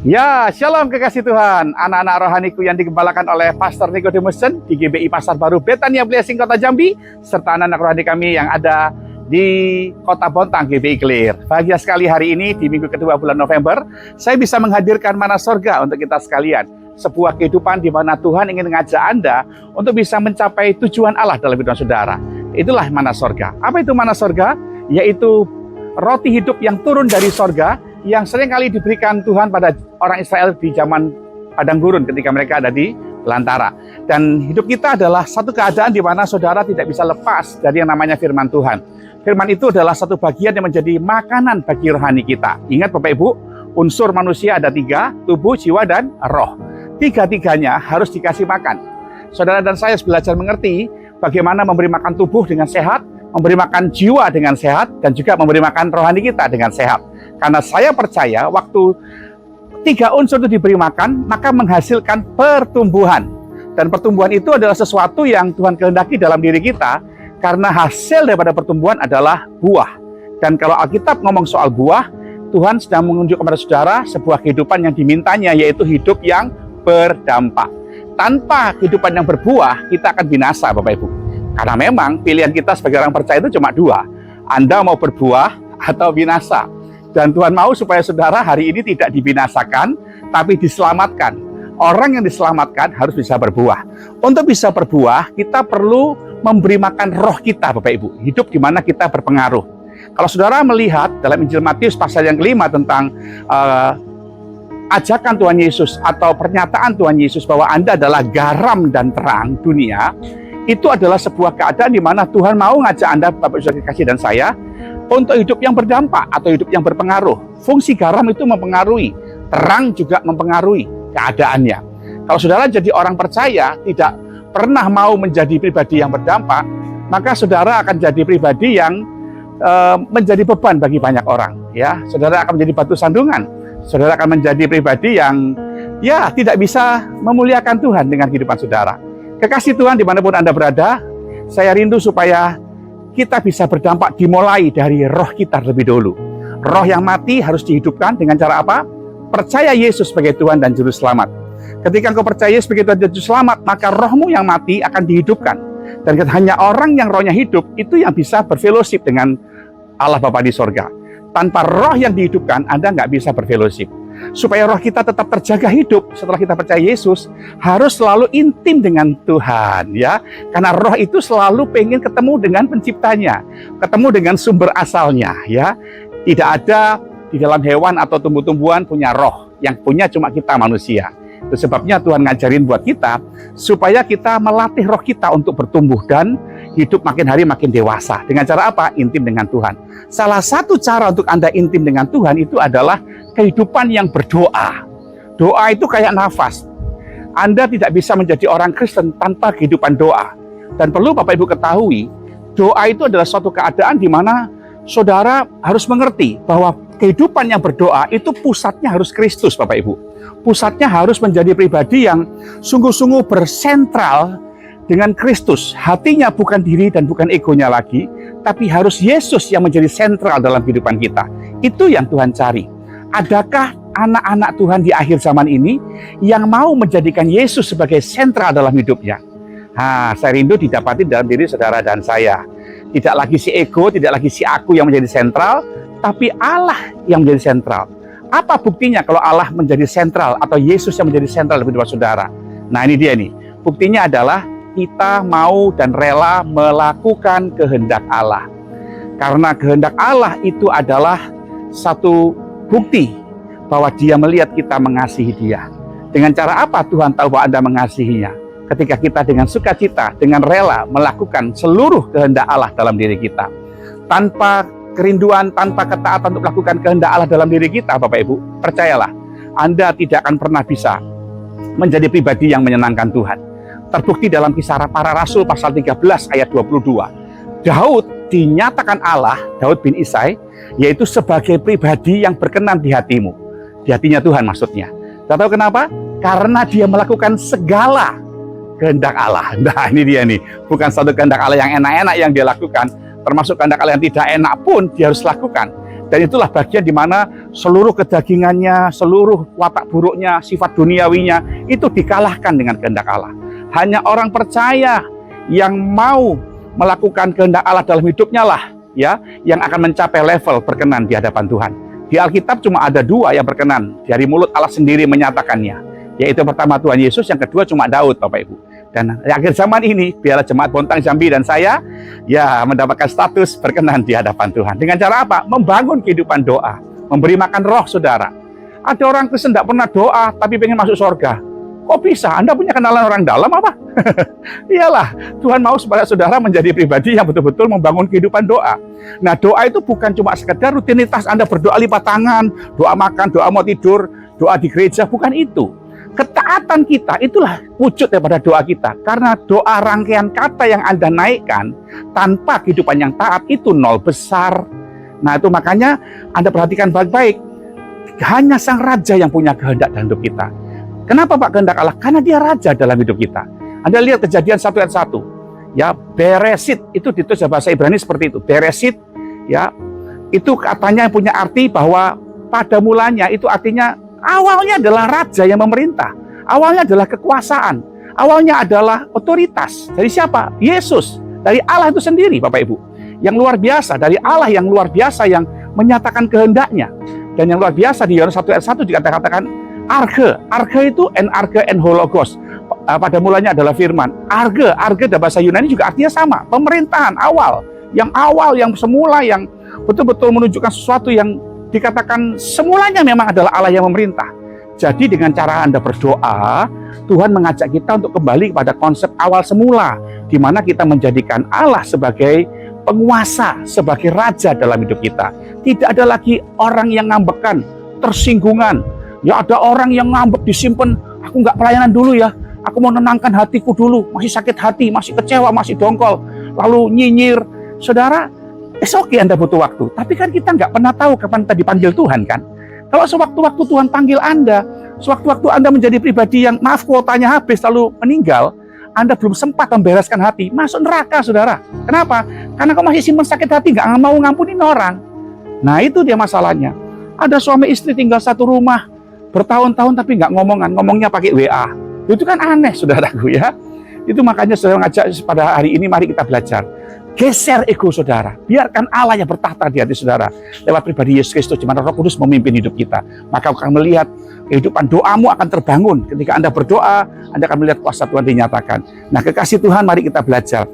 Ya, shalom kekasih Tuhan, anak-anak rohaniku yang digembalakan oleh Pastor Nicodemusen di GBI Pasar Baru Betania Blessing Kota Jambi, serta anak-anak rohani kami yang ada di Kota Bontang GBI Clear. Bahagia sekali hari ini di minggu kedua bulan November, saya bisa menghadirkan Mana Sorga untuk kita sekalian. Sebuah kehidupan di mana Tuhan ingin mengajak Anda untuk bisa mencapai tujuan Allah dalam hidup saudara. Itulah Mana Sorga. Apa itu Mana Sorga? Yaitu roti hidup yang turun dari sorga, yang seringkali diberikan Tuhan pada orang Israel di zaman padang gurun ketika mereka ada di belantara. Dan hidup kita adalah satu keadaan di mana saudara tidak bisa lepas dari yang namanya firman Tuhan. Firman itu adalah satu bagian yang menjadi makanan bagi rohani kita. Ingat Bapak Ibu, unsur manusia ada 3, tubuh, jiwa, dan roh. Tiga-tiganya harus dikasih makan. Saudara dan saya harus belajar mengerti bagaimana memberi makan tubuh dengan sehat, memberi makan jiwa dengan sehat, dan juga memberi makan rohani kita dengan sehat. Karena saya percaya waktu 3 unsur itu diberi makan, maka menghasilkan pertumbuhan. Dan pertumbuhan itu adalah sesuatu yang Tuhan kehendaki dalam diri kita, karena hasil daripada pertumbuhan adalah buah. Dan kalau Alkitab ngomong soal buah, Tuhan sedang menunjuk kepada saudara sebuah kehidupan yang dimintanya, yaitu hidup yang berdampak. Tanpa kehidupan yang berbuah, kita akan binasa Bapak Ibu. Karena memang pilihan kita sebagai orang percaya itu cuma 2. Anda mau berbuah atau binasa. Dan Tuhan mau supaya saudara hari ini tidak dibinasakan, tapi diselamatkan. Orang yang diselamatkan harus bisa berbuah. Untuk bisa berbuah, kita perlu memberi makan roh kita, Bapak Ibu. Hidup di mana kita berpengaruh. Kalau saudara melihat dalam Injil Matius pasal yang ke-5 tentang ajakan Tuhan Yesus atau pernyataan Tuhan Yesus bahwa Anda adalah garam dan terang dunia, itu adalah sebuah keadaan di mana Tuhan mau ngajak Anda, Bapak Ibu Saudara kasih dan saya, untuk hidup yang berdampak atau hidup yang berpengaruh. Fungsi garam itu mempengaruhi, terang juga mempengaruhi keadaannya. Kalau saudara jadi orang percaya, tidak pernah mau menjadi pribadi yang berdampak, maka saudara akan jadi pribadi yang menjadi beban bagi banyak orang. Ya, saudara akan menjadi batu sandungan. Saudara akan menjadi pribadi yang tidak bisa memuliakan Tuhan dengan kehidupan saudara. Kekasih Tuhan dimanapun Anda berada, saya rindu supaya kita bisa berdampak dimulai dari roh kita terlebih dulu. Roh yang mati harus dihidupkan dengan cara apa? Percaya Yesus sebagai Tuhan dan Juru Selamat. Ketika engkau percaya Yesus sebagai Tuhan dan Juru Selamat, maka rohmu yang mati akan dihidupkan. Dan hanya orang yang rohnya hidup, itu yang bisa berfellowship dengan Allah Bapa di sorga. Tanpa roh yang dihidupkan, Anda nggak bisa berfellowship. Supaya roh kita tetap terjaga hidup setelah kita percaya Yesus, harus selalu intim dengan Tuhan, ya. Karena roh itu selalu pengen ketemu dengan penciptanya, ketemu dengan sumber asalnya, ya. Tidak ada di dalam hewan atau tumbuh-tumbuhan punya roh, yang punya cuma kita manusia. Itu sebabnya Tuhan ngajarin buat kita supaya kita melatih roh kita untuk bertumbuh dan hidup makin hari makin dewasa. Dengan cara apa? Intim dengan Tuhan. Salah satu cara untuk Anda intim dengan Tuhan itu adalah kehidupan yang berdoa. Doa itu kayak nafas. Anda tidak bisa menjadi orang Kristen tanpa kehidupan doa. Dan perlu Bapak Ibu ketahui, doa itu adalah suatu keadaan di mana saudara harus mengerti bahwa kehidupan yang berdoa itu pusatnya harus Kristus, Bapak Ibu. Pusatnya harus menjadi pribadi yang sungguh-sungguh bersentral dengan Kristus. Hatinya bukan diri dan bukan egonya lagi, tapi harus Yesus yang menjadi sentral dalam kehidupan kita. Itu yang Tuhan cari. Adakah anak-anak Tuhan di akhir zaman ini yang mau menjadikan Yesus sebagai sentral dalam hidupnya? Saya rindu didapati dalam diri saudara dan saya. Tidak lagi si ego, tidak lagi si aku yang menjadi sentral, tapi Allah yang menjadi sentral. Apa buktinya kalau Allah menjadi sentral atau Yesus yang menjadi sentral dalam hidup saudara? Nah, ini dia nih. Buktinya adalah kita mau dan rela melakukan kehendak Allah. Karena kehendak Allah itu adalah satu bukti bahwa Dia melihat kita mengasihi Dia. Dengan cara apa Tuhan tahu bahwa Anda mengasihinya? Ketika kita dengan sukacita, dengan rela melakukan seluruh kehendak Allah dalam diri kita. Tanpa kerinduan, tanpa ketaatan untuk melakukan kehendak Allah dalam diri kita, Bapak Ibu, percayalah, Anda tidak akan pernah bisa menjadi pribadi yang menyenangkan Tuhan. Terbukti dalam Kisah Para Rasul pasal 13 ayat 22. Daud dinyatakan Allah, Daud bin Isai, yaitu sebagai pribadi yang berkenan di hatimu. Di hatinya Tuhan maksudnya. Tidak tahu kenapa? Karena dia melakukan segala kehendak Allah. Nah ini dia nih, bukan satu kehendak Allah yang enak-enak yang dia lakukan, termasuk kehendak Allah yang tidak enak pun dia harus lakukan. Dan itulah bagian di mana seluruh kedagingannya, seluruh watak buruknya, sifat duniawinya itu dikalahkan dengan kehendak Allah. Hanya orang percaya yang mau melakukan kehendak Allah dalam hidupnya lah ya yang akan mencapai level berkenan di hadapan Tuhan. Di Alkitab cuma ada 2 yang berkenan, dari mulut Allah sendiri menyatakannya, yaitu pertama Tuhan Yesus, yang kedua cuma Daud, Bapak Ibu. Dan di akhir zaman ini biarlah jemaat Bontang Jambi dan saya ya mendapatkan status berkenan di hadapan Tuhan. Dengan cara apa? Membangun kehidupan doa, memberi makan roh, saudara. Ada orang Kristen tidak pernah doa tapi pengen masuk surga. Kok bisa? Anda punya kenalan orang dalam apa? Iyalah, Tuhan mau supaya saudara menjadi pribadi yang betul-betul membangun kehidupan doa. Nah, doa itu bukan cuma sekedar rutinitas Anda berdoa lipat tangan, doa makan, doa mau tidur, doa di gereja, bukan itu. Ketaatan kita itulah wujud daripada doa kita. Karena doa rangkaian kata yang Anda naikkan tanpa kehidupan yang taat itu nol besar. Nah itu makanya Anda perhatikan baik-baik. Hanya Sang Raja yang punya kehendak dalam hidup kita. Kenapa Pak kehendak Allah? Karena Dia Raja dalam hidup kita. Anda lihat Kejadian 1 ayat 1. Ya, Beresit itu ditulis dalam bahasa Ibrani seperti itu. Beresit ya itu katanya punya arti bahwa pada mulanya itu artinya awalnya adalah raja yang memerintah. Awalnya adalah kekuasaan. Awalnya adalah otoritas. Dari siapa? Yesus. Dari Allah itu sendiri, Bapak Ibu. Yang luar biasa. Dari Allah yang luar biasa yang menyatakan kehendaknya. Dan yang luar biasa di Yohanes 1 ayat 1 dikatakan arge. Arge itu arge en hologos. Pada mulanya adalah firman. Arge dalam bahasa Yunani juga artinya sama. Pemerintahan awal. Yang awal, yang semula, yang betul-betul menunjukkan sesuatu yang dikatakan semulanya memang adalah Allah yang memerintah. Jadi dengan cara Anda berdoa, Tuhan mengajak kita untuk kembali kepada konsep awal semula, di mana kita menjadikan Allah sebagai penguasa, sebagai raja dalam hidup kita. Tidak ada lagi orang yang ngambekan, tersinggungan. Ya ada orang yang ngambek disimpan, aku nggak pelayanan dulu ya, aku mau nenangkan hatiku dulu, masih sakit hati, masih kecewa, masih dongkol, lalu nyinyir. Saudara, oke Anda butuh waktu, tapi kan kita nggak pernah tahu kapan kita dipanggil Tuhan kan. Kalau sewaktu-waktu Tuhan panggil Anda, sewaktu-waktu Anda menjadi pribadi yang maaf kuotanya habis lalu meninggal, Anda belum sempat membereskan hati, masuk neraka saudara. Kenapa? Karena kau masih simpan sakit hati, nggak mau ngampunin orang. Nah itu dia masalahnya. Ada suami istri tinggal satu rumah, bertahun-tahun tapi nggak ngomongnya pakai WA. Itu kan aneh saudaraku ya. Itu makanya saya ngajak pada hari ini mari kita belajar. Geser ego saudara, biarkan Allah yang bertahta di hati saudara lewat pribadi Yesus Kristus, di mana Roh Kudus memimpin hidup kita. Maka akan melihat kehidupan doamu akan terbangun. Ketika Anda berdoa, Anda akan melihat kuasa Tuhan dinyatakan. Nah kekasih Tuhan, mari kita belajar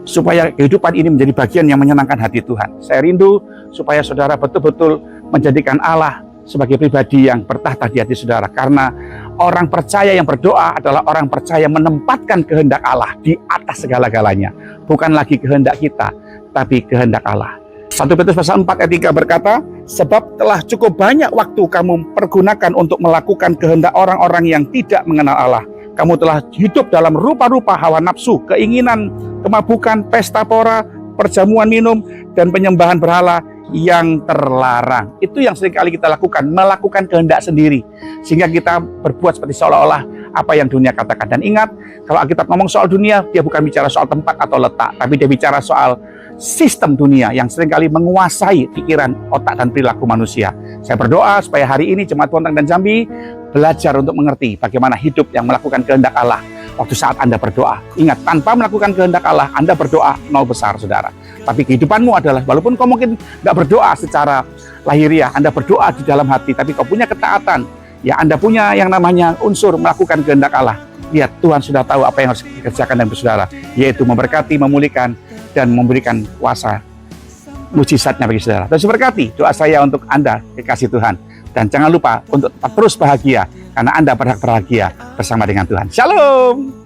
supaya kehidupan ini menjadi bagian yang menyenangkan hati Tuhan. Saya rindu supaya saudara betul-betul menjadikan Allah sebagai pribadi yang bertahta di hati saudara. Karena orang percaya yang berdoa adalah orang percaya menempatkan kehendak Allah di atas segala-galanya. Bukan lagi kehendak kita, tapi kehendak Allah. 1 Petrus pasal 4 ayat 3 berkata, sebab telah cukup banyak waktu kamu pergunakan untuk melakukan kehendak orang-orang yang tidak mengenal Allah. Kamu telah hidup dalam rupa-rupa hawa nafsu, keinginan, kemabukan, pesta pora, perjamuan minum, dan penyembahan berhala yang terlarang. Itu yang seringkali kita lakukan, melakukan kehendak sendiri, sehingga kita berbuat seperti seolah-olah apa yang dunia katakan. Dan ingat, kalau Alkitab ngomong soal dunia, dia bukan bicara soal tempat atau letak, tapi dia bicara soal sistem dunia yang seringkali menguasai pikiran, otak, dan perilaku manusia. Saya berdoa supaya hari ini Jemaat Bontang dan Jambi belajar untuk mengerti bagaimana hidup yang melakukan kehendak Allah. Waktu saat Anda berdoa, ingat, tanpa melakukan kehendak Allah, Anda berdoa nol besar, saudara. Tapi kehidupanmu adalah, walaupun kau mungkin nggak berdoa secara lahiriah, Anda berdoa di dalam hati, tapi kau punya ketaatan, ya Anda punya yang namanya unsur melakukan kehendak Allah. Lihat, Tuhan sudah tahu apa yang harus dikerjakan dengan saudara, yaitu memberkati, memulihkan, dan memberikan kuasa mujizatnya bagi saudara. Dan berkati doa saya untuk Anda, kekasih Tuhan. Dan jangan lupa untuk tetap terus bahagia, karena Anda berhak bahagia bersama dengan Tuhan. Shalom.